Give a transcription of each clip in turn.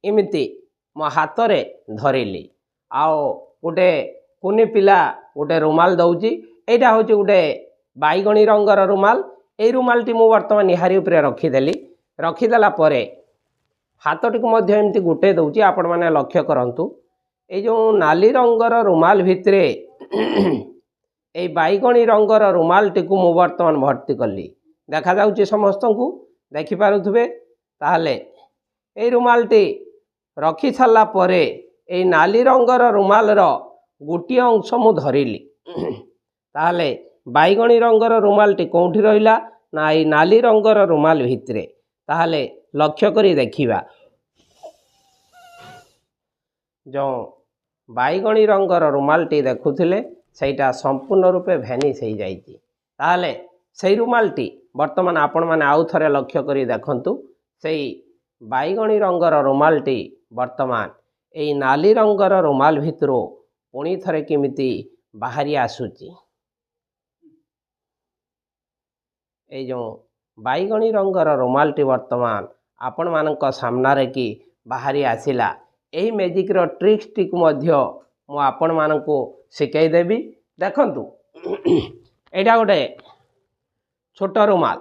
इमिति मो हाथ रे धरिली आओ गोटे कुनी पिला गोटे रुमाल दौची एटा हूँ गोटे बैगणी रंगर रुमाल ए रुमाल टी मु वर्तमान निहारी उपरे रखीदेली रखीदेला परे हाथ टी एमती गुटे दौची आपण मैंने लक्ष्य करंतु ए जो नाली रंगर रुमाल भितरे ए बैगणी रंगर रुमाल टी को मु वर्तमान भर्ती कली देखा जाउची समस्त को देखि पारुथबे ताहले ए रुमाल टी रखी सारा परे ए नाली रंगर रुमाल रो गोटे अंश मु धरिली ताहले बैगणी रंगर रुमाल टी कोठी रहिला ना ए नाली रंगर रुमाल भितरे ताहले लक्ष्य करी देखिबा जो बैगणी रंगर रुमाल टी देखुथिले सेटा संपूर्ण रूपे भेनिश हो जाइए ताहले से रुमाल टी वर्तमान आपण मैंने आउ थे लक्ष्य करी देखंतु से बैगणी रंगर रुमाल टी वर्तमान ए नाली रंगर रुमाल भितरो पुणी थरे किमिति बाहरी आसुची ए जो बैगणी रंगर रुमाल टी वर्तमान आपण मानक सामना रे कि बाहरी आसिला यही मैजिक रो ट्रिक्स टी मध्य मु आपण मानक शिखाई देबी देखंतु एटा गोटे छोट रुमाल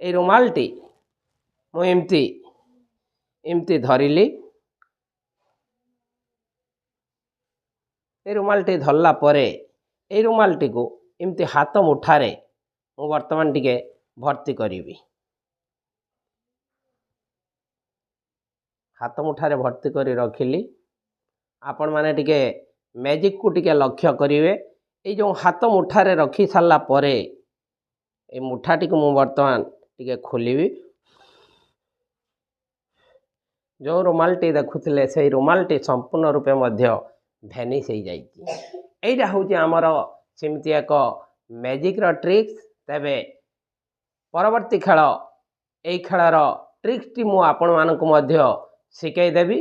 ए रुमाल टी मु एमती एमती धरिली ए रुमाल टी धरला परे ए रुमाल टी को एमती हाथ मुठारे मु वर्तमान टिके भर्ती करी हाथ मुठारे भर्ती करी रखिली आपण माने टिके मैजिक को टिके लक्ष्य करिवे ए जो हाथ मुठारे रखी सारा परे ए मुठाटी को मु वर्तमान टिके खोलिबी जो रुमाल टी देखुथिले से रुमाल टी संपूर्ण रूपे मध्य भेनिश हो जाइए एटा हूँ आमर सेमती एक मैजिक रो ट्रिक्स तेबे परवर्ती खेल ए खेलार ट्रिक्स टी मु आपण मानक मध्य शिखाई देबी